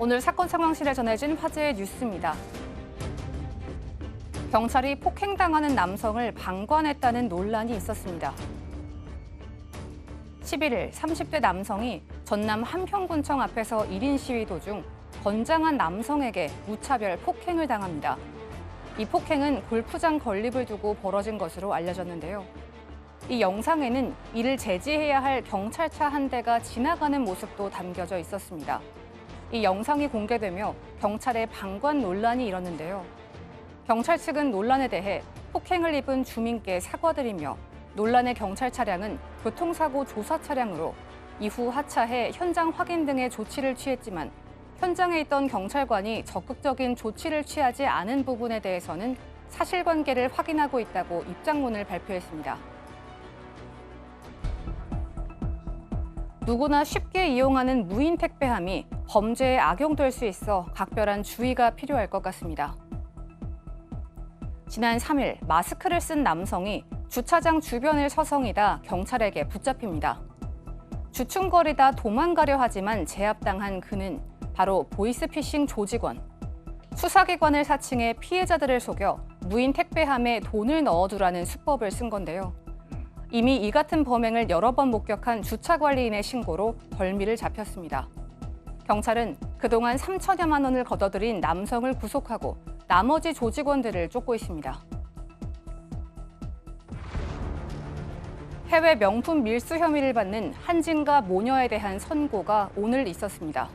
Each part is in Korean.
오늘 사건 상황실에 전해진 화제의 뉴스입니다. 경찰이 폭행당하는 남성을 방관했다는 논란이 있었습니다. 11일 30대 남성이 전남 함평군청 앞에서 1인 시위 도중 건장한 남성에게 무차별 폭행을 당합니다. 이 폭행은 골프장 건립을 두고 벌어진 것으로 알려졌는데요. 이 영상에는 이를 제지해야 할 경찰차 한 대가 지나가는 모습도 담겨져 있었습니다. 이 영상이 공개되며 경찰의 방관 논란이 일었는데요. 경찰 측은 논란에 대해 폭행을 입은 주민께 사과드리며 논란의 경찰 차량은 교통사고 조사 차량으로 이후 하차해 현장 확인 등의 조치를 취했지만 현장에 있던 경찰관이 적극적인 조치를 취하지 않은 부분에 대해서는 사실관계를 확인하고 있다고 입장문을 발표했습니다. 누구나 쉽게 이용하는 무인 택배함이 범죄에 악용될 수 있어 각별한 주의가 필요할 것 같습니다. 지난 3일 마스크를 쓴 남성이 주차장 주변을 서성이다 경찰에게 붙잡힙니다. 주춤거리다 도망가려 하지만 제압당한 그는 바로 보이스피싱 조직원. 수사기관을 사칭해 피해자들을 속여 무인 택배함에 돈을 넣어두라는 수법을 쓴 건데요. 이미 이 같은 범행을 여러 번 목격한 주차관리인의 신고로 벌미를 잡혔습니다. 경찰은 그동안 3천여만 원을 걷어들인 남성을 구속하고 나머지 조직원들을 쫓고 있습니다. 해외 명품 밀수 혐의를 받는 한진과 모녀에 대한 선고가 오늘 있었습니다.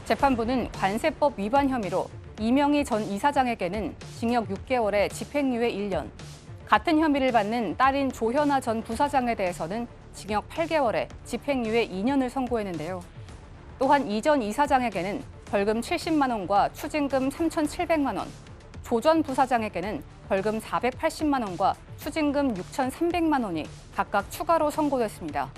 재판부는 관세법 위반 혐의로 이명희 전 이사장에게는 징역 6개월에 집행유예 1년, 같은 혐의를 받는 딸인 조현아 전 부사장에 대해서는 징역 8개월에 집행유예 2년을 선고했는데요. 또한 이 전 이사장에게는 벌금 70만 원과 추징금 3,700만 원, 조 전 부사장에게는 벌금 480만 원과 추징금 6,300만 원이 각각 추가로 선고됐습니다.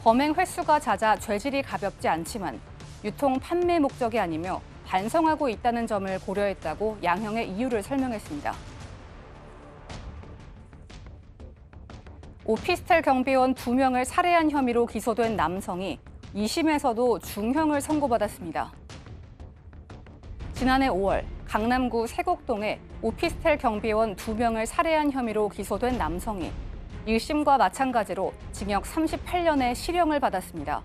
범행 횟수가 잦아 죄질이 가볍지 않지만 유통 판매 목적이 아니며 반성하고 있다는 점을 고려했다고 양형의 이유를 설명했습니다. 오피스텔 경비원 2명을 살해한 혐의로 기소된 남성이 2심에서도 중형을 선고받았습니다. 지난해 5월 강남구 세곡동에 오피스텔 경비원 2명을 살해한 혐의로 기소된 남성이 1심과 마찬가지로 징역 38년의 실형을 받았습니다.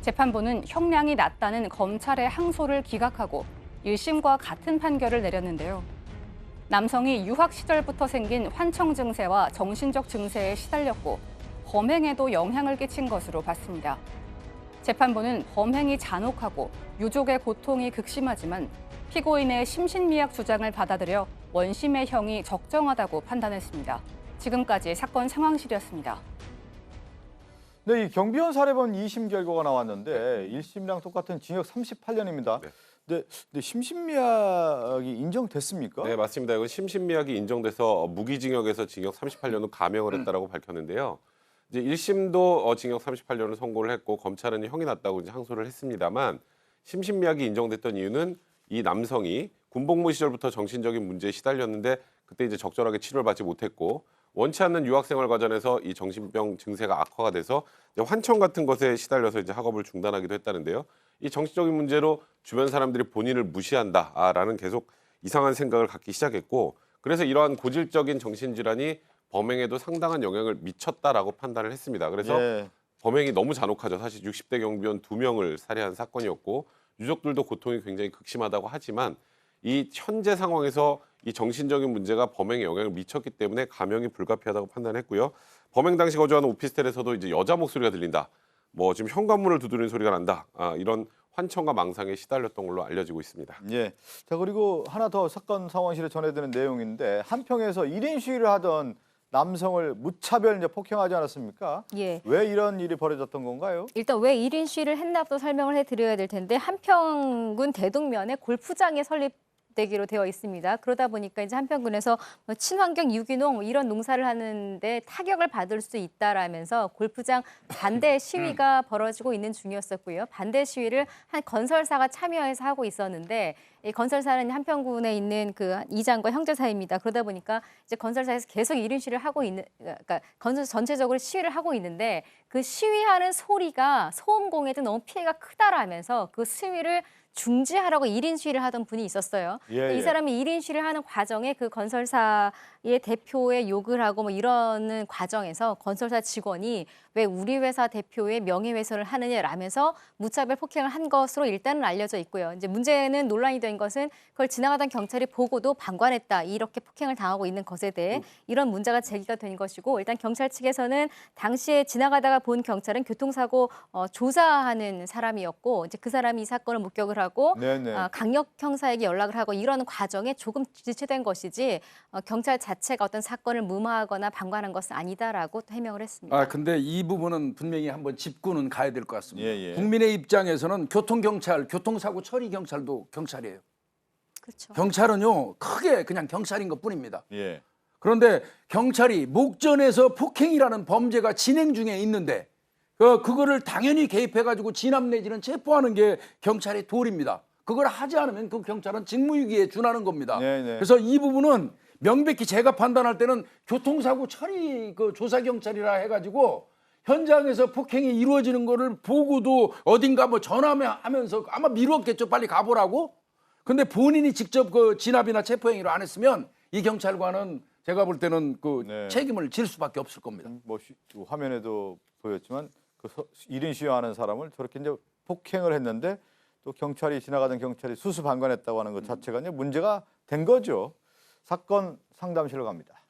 재판부는 형량이 낮다는 검찰의 항소를 기각하고 1심과 같은 판결을 내렸는데요. 남성이 유학 시절부터 생긴 환청 증세와 정신적 증세에 시달렸고 범행에도 영향을 끼친 것으로 봤습니다. 재판부는 범행이 잔혹하고 유족의 고통이 극심하지만 피고인의 심신미약 주장을 받아들여 원심의 형이 적정하다고 판단했습니다. 지금까지 사건 상황실이었습니다. 네, 이 경비원 살해범 2심 결과가 나왔는데 1심이랑 똑같은 징역 38년입니다. 네, 심신미약이 인정됐습니까? 네, 맞습니다. 이건 심신미약이 인정돼서 무기징역에서 징역 38년으로 감형을 했다라고 밝혔는데요. 이제 1심도 징역 38년을 선고를 했고 검찰은 형이 낮다고 이제 항소를 했습니다만 심신미약이 인정됐던 이유는 이 남성이 군복무 시절부터 정신적인 문제에 시달렸는데 그때 이제 적절하게 치료를 받지 못했고 원치 않는 유학생활 과정에서 이 정신병 증세가 악화가 돼서 이제 환청 같은 것에 시달려서 이제 학업을 중단하기도 했다는데요. 이 정신적인 문제로 주변 사람들이 본인을 무시한다라는 계속 이상한 생각을 갖기 시작했고 그래서 이러한 고질적인 정신질환이 범행에도 상당한 영향을 미쳤다라고 판단을 했습니다. 그래서 범행이 너무 잔혹하죠. 사실 60대 경비원 2명을 살해한 사건이었고 유족들도 고통이 굉장히 극심하다고 하지만 이 현재 상황에서 이 정신적인 문제가 범행에 영향을 미쳤기 때문에 감형이 불가피하다고 판단했고요. 범행 당시 거주하는 오피스텔에서도 이제 여자 목소리가 들린다. 뭐 지금 현관문을 두드리는 소리가 난다. 이런 환청과 망상에 시달렸던 걸로 알려지고 있습니다. 예. 자, 그리고 하나 더 사건 상황실에 전해드는 내용인데 한평에서 1인 시위를 하던 남성을 무차별 이제 폭행하지 않았습니까? 예. 왜 이런 일이 벌어졌던 건가요? 일단 왜 1인 시위를 했나부터 설명을 해드려야 될 텐데 한평군 대동면에 골프장이 설립되기로 되어 있습니다. 그러다 보니까 이제 한평군에서 뭐 친환경 유기농 이런 농사를 하는데 타격을 받을 수 있다라면서 골프장 반대 시위가 벌어지고 있는 중이었었고요. 반대 시위를 한 건설사가 참여해서 하고 있었는데 이 건설사는 한평군에 있는 그 이장과 형제 사이입니다. 그러다 보니까 이제 건설사에서 계속 1인 시위를 하고 있는, 그러니까 건설 전체적으로 시위를 하고 있는데 그 시위하는 소리가 소음공해도 너무 피해가 크다라면서 그 시위를 중지하라고 1인 시위를 하던 분이 있었어요. 예, 이 예. 사람이 1인 시위를 하는 과정에 그 건설사의 대표의 욕을 하고 뭐 이러는 과정에서 건설사 직원이 왜 우리 회사 대표의 명예훼손을 하느냐라면서 무차별 폭행을 한 것으로 일단은 알려져 있고요. 이제 문제는 논란이 된 것은 그걸 지나가던 경찰이 보고도 방관했다. 이렇게 폭행을 당하고 있는 것에 대해 이런 문제가 제기가 된 것이고 일단 경찰 측에서는 당시에 지나가다가 본 경찰은 교통사고 조사하는 사람이었고 이제 그 사람이 이 사건을 목격을 하고 네네. 강력 형사에게 연락을 하고 이런 과정에 조금 지체된 것이지 경찰 자체가 어떤 사건을 무마하거나 방관한 것은 아니다라고 해명을 했습니다. 아 근데 이 부분은 분명히 한번 짚고는 가야 될 것 같습니다. 예, 예. 국민의 입장에서는 교통경찰, 교통사고 처리 경찰도 경찰이에요. 그렇죠. 경찰은요 크게 그냥 경찰인 것뿐입니다. 예. 그런데 경찰이 목전에서 폭행이라는 범죄가 진행 중에 있는데 그거를 당연히 개입해가지고 진압 내지는 체포하는 게 경찰의 도리입니다. 그걸 하지 않으면 그 경찰은 직무유기에 준하는 겁니다. 네네. 그래서 이 부분은 명백히 제가 판단할 때는 교통사고 처리 그 조사 경찰이라 해가지고 현장에서 폭행이 이루어지는 거를 보고도 어딘가 뭐 전화하면서 아마 미뤘겠죠. 빨리 가보라고. 근데 본인이 직접 그 진압이나 체포행위를 안 했으면 이 경찰관은 제가 볼 때는 그 네. 책임을 질 수밖에 없을 겁니다. 뭐 화면에도 보였지만 그 1인 시위하는 사람을 저렇게 이제 폭행을 했는데 또 경찰이 지나가던 경찰이 수수방관했다고 하는 것 자체가 이제 문제가 된 거죠. 사건 상담실로 갑니다.